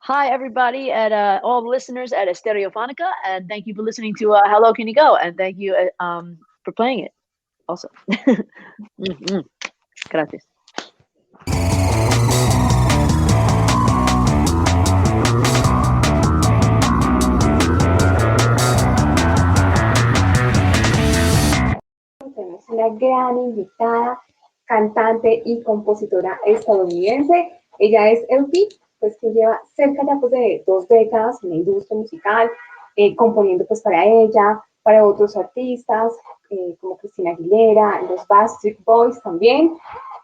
Hi, everybody, at all the listeners at Estereofonica, and thank you for listening to Hello, Can You Go? And thank you for playing it also. Mm, Gracias. Tenemos una gran invitada, cantante y compositora estadounidense. Ella es LP, pues que lleva cerca ya pues, de 2 décadas en la industria musical, componiendo pues para ella, para otros artistas, como Cristina Aguilera, los Backstreet Boys también.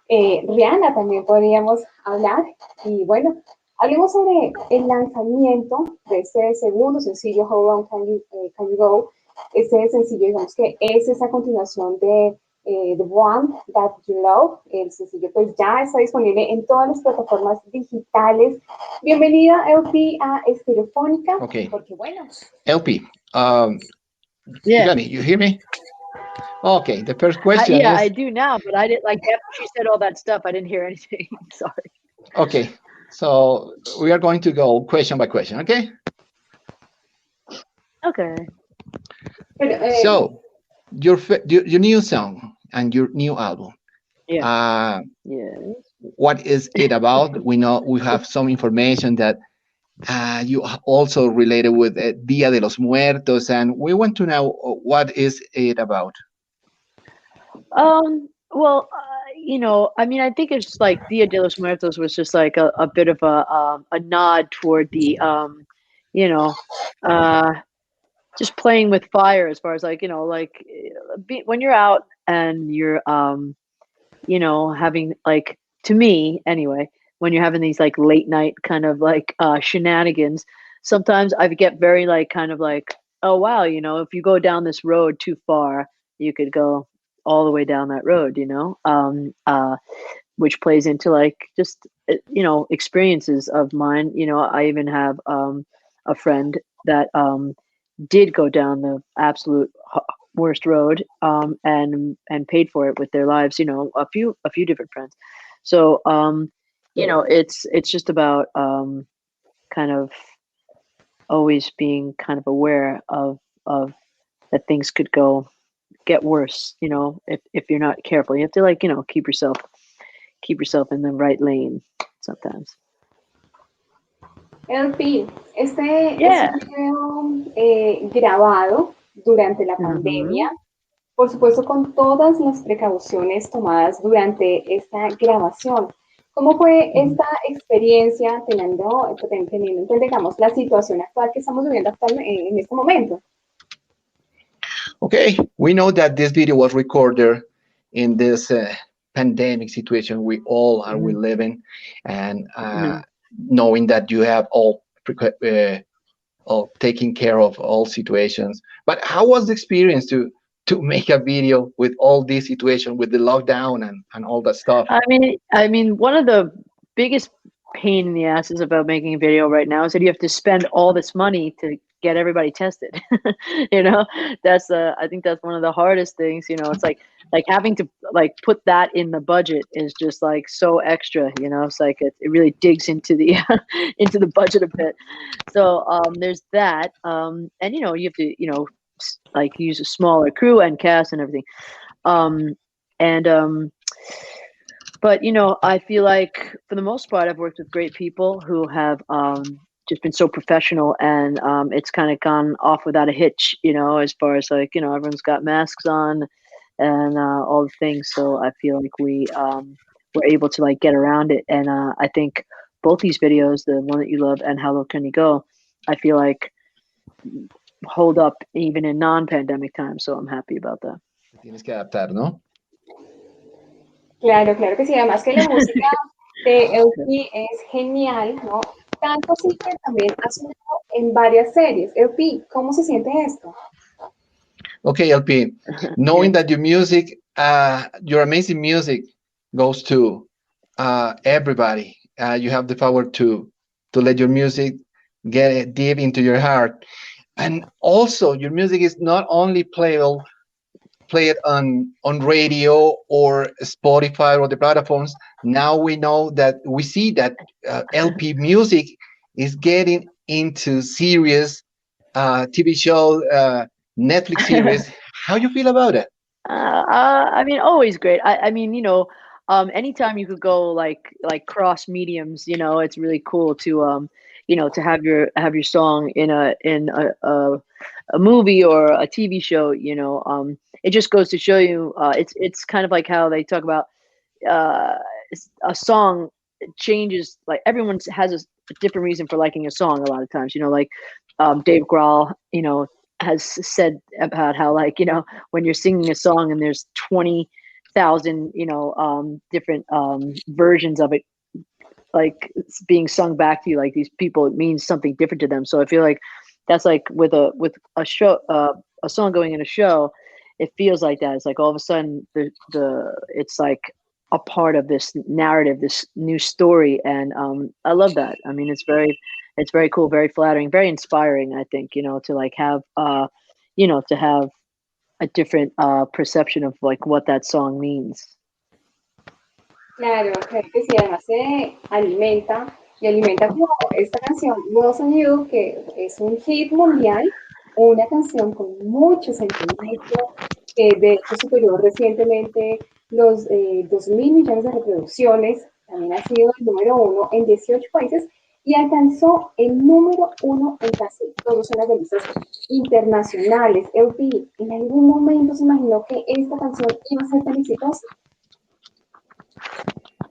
Rihanna también podríamos hablar. Y bueno, hablemos sobre el lanzamiento de este segundo sencillo, How Long Can You Go? Ese sencillo, digamos que es esa continuación de The One That You Love. El sencillo pues ya está disponible en todas las plataformas digitales. Bienvenida, LP, a Estereofónica. Okay. Porque bueno. LP, Yeah. Johnny, you hear me? Okay, the first question Yeah, is... I do now, but I didn't, like, after she said all that stuff, I didn't hear anything. Sorry. Okay, so we are going to go question by question, okay? Okay. So, your new song and your new album. Yeah. Yes. What is it about? We know we have some information that you also related with Dia de los Muertos, and we want to know what is it about. Well, I mean, I think it's just like Dia de los Muertos was just like a bit of a nod toward the, uh, just playing with fire as far as like, when you're out and you're, having like, to me anyway, when you're having these like late night kind of like shenanigans, sometimes I get very like kind of like, oh wow, if you go down this road too far, you could go all the way down that road, which plays into like just experiences of mine. I even have a friend that did go down the absolute worst road, and paid for it with their lives. A few different friends. So it's just about kind of always being kind of aware of that things could get worse, if you're not careful. You have to like, keep yourself in the right lane sometimes. LP, este Yeah. es un video grabado durante la pandemia, por supuesto con todas las precauciones tomadas durante esta grabación. ¿Cómo fue esta experiencia teniendo en cuenta, digamos, la situación actual que estamos viviendo actualmente en este momento? Okay, we know that this video was recorded in this pandemic situation we all are we living, and knowing that you have all taking care of all situations. But how was the experience to make a video with all this situation, with the lockdown and all that stuff? I mean, one of the biggest pain in the asses about making a video right now is that you have to spend all this money to get everybody tested. I think that's one of the hardest things. It's like having to like put that in the budget is just like so extra. It's like it really digs into the into the budget a bit. So there's that, and you have to like use a smaller crew and cast and everything, but I feel like for the most part I've worked with great people who have just been so professional, and it's kind of gone off without a hitch, as far as like, everyone's got masks on and all the things. So I feel like we were able to like get around it. And I think both these videos, the one that you love and How Low Can You Go, I feel like hold up even in non-pandemic times. So I'm happy about that. Tienes que adaptar, ¿no? Claro, claro que sí. Además que la música de LP es genial, ¿no? Tanto así que también ha sonado en varias series. LP, ¿cómo se siente esto? Okay, LP, knowing that your music, your amazing music goes to everybody. You have the power to let your music get deep into your heart. And also your music is not only played on radio or Spotify or the platforms. Now we see that LP music is getting into serious TV show, Netflix series. How you feel about it? I mean, always great. I mean, anytime you could go like cross mediums, it's really cool to to have your song in a movie or a TV show. It just goes to show you. It's kind of like how they talk about uh, a song changes. Like everyone has a different reason for liking a song. A lot of times, like Dave Grohl, has said about how like when you're singing a song and there's 20,000 different versions of it, like it's being sung back to you, like these people, it means something different to them. So I feel like that's like with a show, a song going in a show, it feels like that. It's like all of a sudden the it's like a part of this narrative, this new story, and I love that. I mean, it's very cool, very flattering, very inspiring. I think to like have to have a different perception of like what that song means. Claro, creo que sí, además se alimenta y alimenta como esta canción Nuevo Sonido, que es un hit mundial, una canción con mucho sentimiento, que de hecho superó recientemente los 2.000 millones de reproducciones, también ha sido el número uno en 18 países y alcanzó el número uno en casi todas las listas internacionales. LP, ¿en algún momento se imaginó que esta canción iba a ser tan exitosa?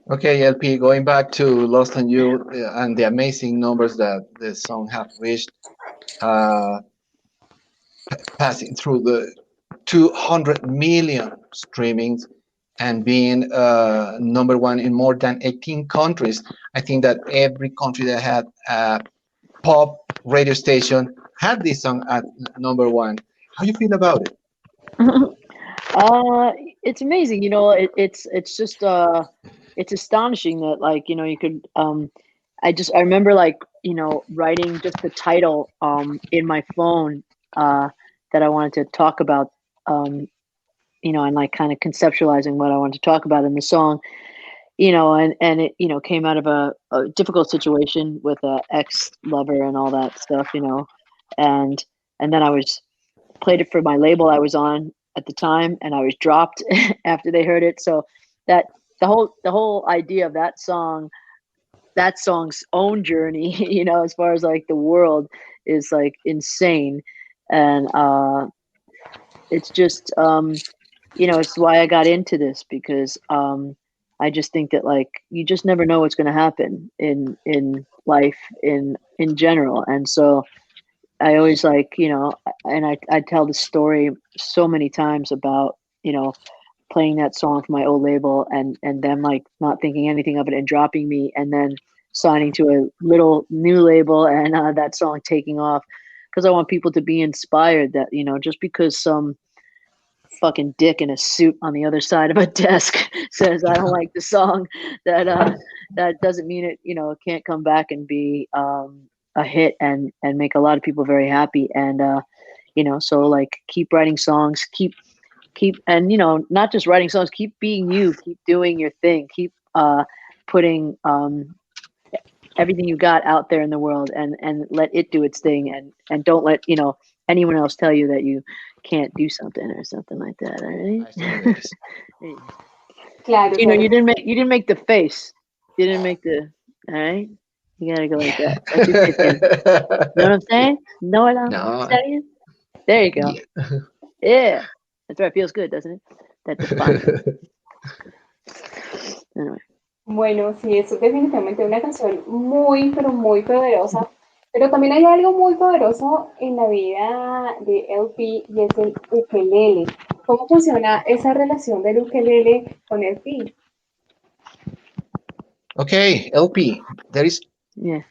Okay, LP, going back to Lost on You and the amazing numbers that the song have reached, uh, passing through the 200 million streamings and being number one in more than 18 countries. I think that every country that had a pop radio station had this song at number one. How you feel about it? uh it's amazing. It's just it's astonishing that like you could I remember like writing just the title in my phone uh that I wanted to talk about, um and like kind of conceptualizing what I wanted to talk about in the song, and it came out of a difficult situation with a ex lover and all that stuff, and then I was played it for my label I was on at the time, and I was dropped after they heard it. So that the whole idea of that song's own journey, as far as like the world, is like insane. And it's just it's why I got into this, because I just think that like you just never know what's going to happen in life in general. And so I always like, and I tell the story so many times about, playing that song for my old label, and them like not thinking anything of it and dropping me, and then signing to a little new label, and that song taking off, because I want people to be inspired that, just because some fucking dick in a suit on the other side of a desk says I don't like the song, that doesn't mean it, can't come back and be a hit and make a lot of people very happy. And so like keep writing songs, keep and not just writing songs, keep being you, keep doing your thing, keep putting everything you got out there in the world, and let it do its thing, and don't let anyone else tell you that you can't do something or something like that. All right. Claro, You claro. didn't make the face. You didn't make the. All right. You gotta go like that. That's your kid thing. You know what I'm saying? Know what I'm No. saying? There you go. Yeah. Yeah. That's right. Feels good, doesn't it? That defines it. Anyway. Bueno, sí, es definitivamente una canción muy, pero muy poderosa. Pero también hay algo muy poderoso en la vida de LP y es el ukelele. ¿Cómo funciona esa relación del ukelele con LP? Okay, LP, there is Yeah.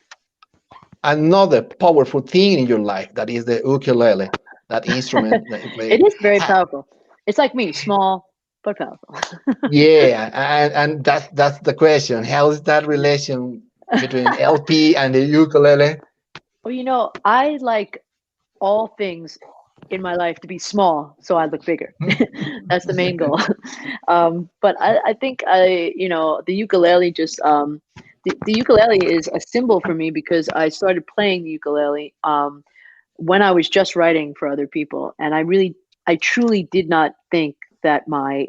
another powerful thing in your life, that is the ukulele, that instrument that you play. It is very powerful. It's like me, small but powerful. Yeah, and that's the question. How is that relation between LP and the ukulele? Well, I like all things in my life to be small, so I look bigger. That's the main goal. But I think the ukulele just the ukulele is a symbol for me because I started playing the ukulele when I was just writing for other people, and I truly did not think that my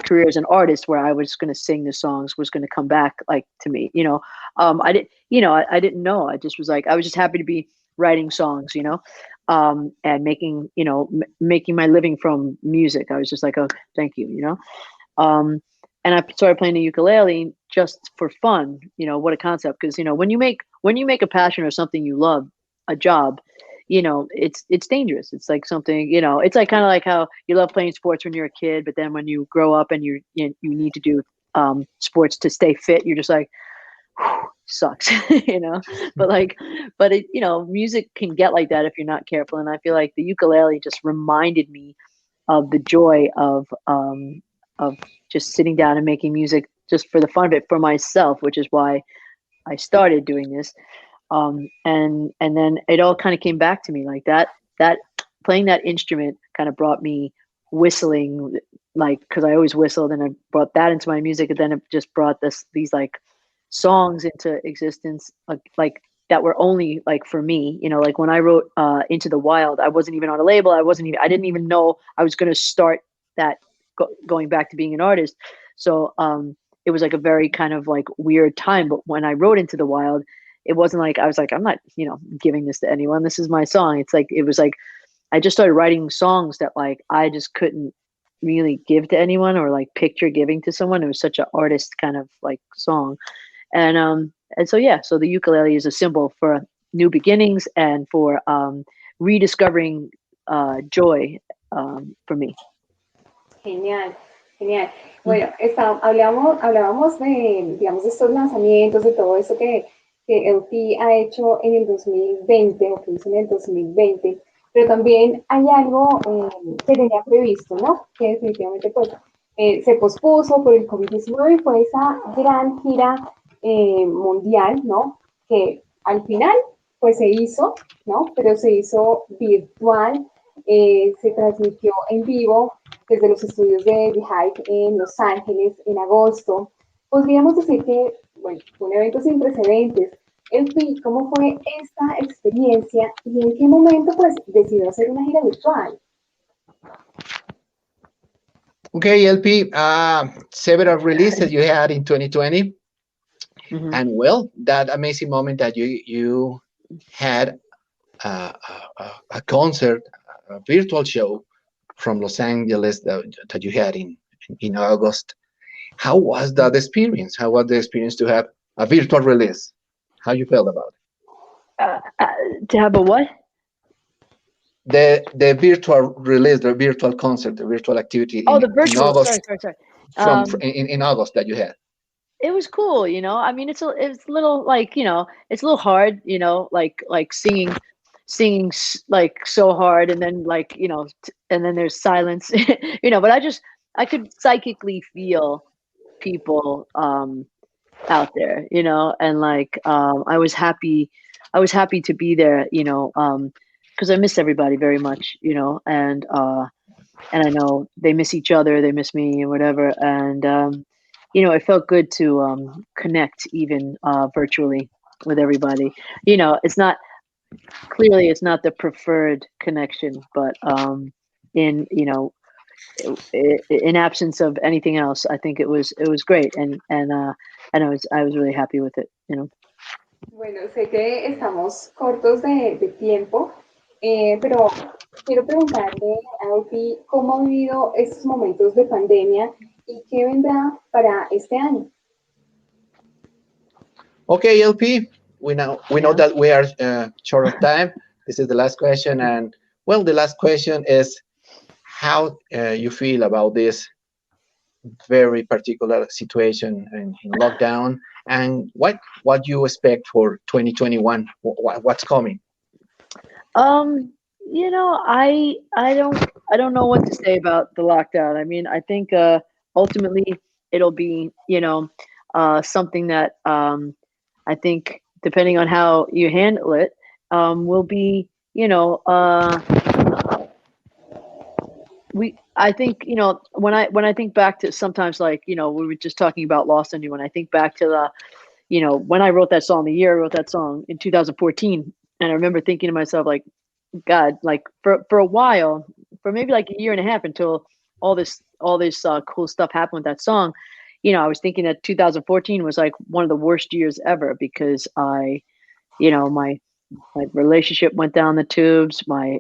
career as an artist, where I was going to sing the songs, was going to come back like to me. I didn't know. I just was like, I was just happy to be writing songs, and making, making my living from music. I was just like, oh, thank you. And I started playing the ukulele just for fun. What a concept. Because, when you make a passion or something you love a job, it's dangerous. It's like something, it's like kind of like how you love playing sports when you're a kid, but then when you grow up and you need to do sports to stay fit, you're just like, sucks, but music can get like that if you're not careful. And I feel like the ukulele just reminded me of the joy of just sitting down and making music just for the fun of it for myself, which is why I started doing this. And then it all kind of came back to me like that playing that instrument kind of brought me whistling, like, because I always whistled, and I brought that into my music, and then it just brought these like songs into existence, like that were only like for me. Like when I wrote Into the Wild, I wasn't even on a label. I didn't even know I was going to start that going back to being an artist. So it was like a very kind of like weird time. But when I wrote Into the Wild, it wasn't like I was like, I'm not giving this to anyone, this is my song. It was like I just started writing songs that like I just couldn't really give to anyone or like picture giving to someone. It was such an artist kind of like song. And so yeah, so the ukulele is a symbol for new beginnings and for rediscovering joy for me. Genial, genial. Bueno, hablábamos de, digamos, de estos lanzamientos, de todo eso que LP ha hecho en el 2020 o que hizo en el 2020, pero también hay algo que tenía previsto, ¿no? Que definitivamente pues se pospuso por el COVID-19 y fue esa gran gira mundial, ¿no? Que al final pues se hizo, ¿no? Pero se hizo virtual, se transmitió en vivo desde los estudios de The Hype en Los Ángeles en agosto. Podríamos decir que, bueno, fue un evento sin precedentes. Elfi, ¿cómo fue esta experiencia y en qué momento pues decidió hacer una gira virtual? Okay, LP, several releases you had in 2020. Mm-hmm. And well, that amazing moment that you had a concert, a virtual show from Los Angeles that you had in August. How was that experience? How was the experience to have a virtual release? How you felt about it? To have a what? The virtual release, the virtual concert, the virtual activity. Oh, the virtual. August, sorry. In August that you had. It was cool, I mean, it's a little like, it's a little hard, like singing like so hard, and then like, and then there's silence, but I could psychically feel people out there, and like I was happy to be there, because I miss everybody very much, and I know they miss each other, they miss me and whatever, and it felt good to connect even virtually with everybody. It's not the preferred connection, but in absence of anything else, I think it was great, and I was really happy with it. Bueno, sé que estamos cortos de tiempo, pero quiero preguntarle a Elfi cómo ha vivido estos momentos de pandemia y qué vendrá para este año. Okay, LP, we know that we are short of time. This is the last question, and well, the last question is how you feel about this very particular situation in lockdown, and what you expect for 2021. What's coming? I don't know what to say about the lockdown. I mean, I think ultimately it'll be something that I think, depending on how you handle it, will be I think when I think back to sometimes, like we were just talking about lost on you, when I think back to the when I wrote that song, the year I wrote that song in 2014, and I remember thinking to myself, like, God, like for a while, for maybe like a year and a half until all this cool stuff happened with that song, I was thinking that 2014 was like one of the worst years ever because my relationship went down the tubes. My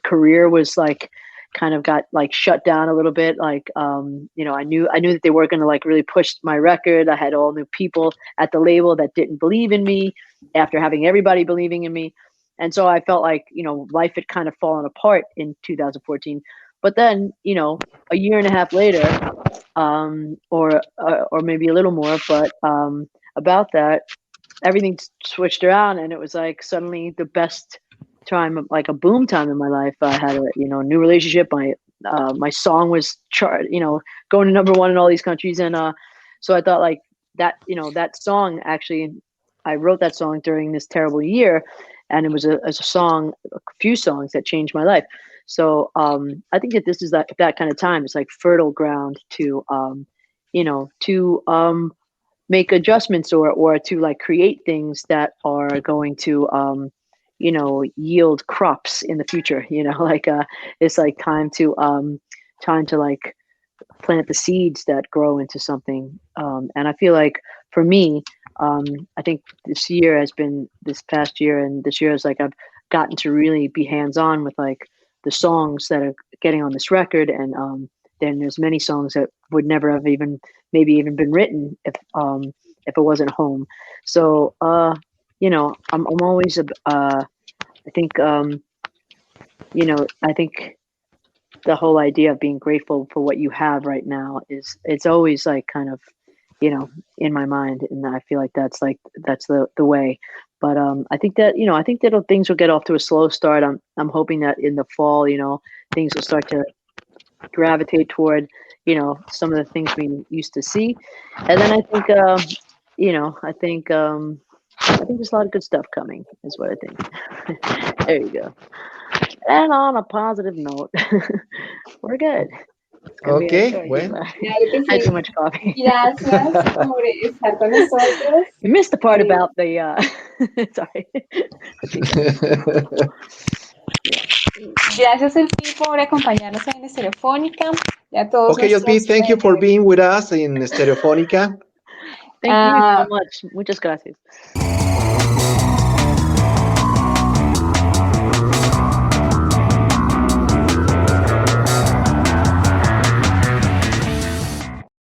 career was like kind of got like shut down a little bit. Like, I knew that they weren't going to like really push my record. I had all new people at the label that didn't believe in me after having everybody believing in me. And so I felt like, life had kind of fallen apart in 2014. But then, a year and a half later, or maybe a little more, but about that, everything switched around, and it was like suddenly the best time, like a boom time in my life. I had a new relationship. My song was going to number one in all these countries, and so I thought like that that song, actually I wrote that song during this terrible year, and it was a few songs that changed my life. So I think that this is that kind of time. It's like fertile ground to make adjustments or to like create things that are going to yield crops in the future. Like it's like time to like plant the seeds that grow into something. And I feel like for me, I think this past year and this year is like I've gotten to really be hands-on with like the songs that are getting on this record, and then there's many songs that would never have even been written if it wasn't home. So I'm always I think I think the whole idea of being grateful for what you have right now it's always like kind of in my mind, and I feel like that's the way. But I think that things will get off to a slow start. I'm hoping that in the fall, things will start to gravitate toward some of the things we used to see. And then I think I think there's a lot of good stuff coming is what I think. There you go. And on a positive note, we're good. It's gonna be Okay, well, Claro que I had sí. too much coffee. Gracias por estar con nosotros. You missed the part about the sorry. Gracias, Elpi, por acompañarnos en Estereofónica. Y a todos okay, LP, nuestros thank you for being with us in Estereofonica. Thank you so much. Muchas gracias.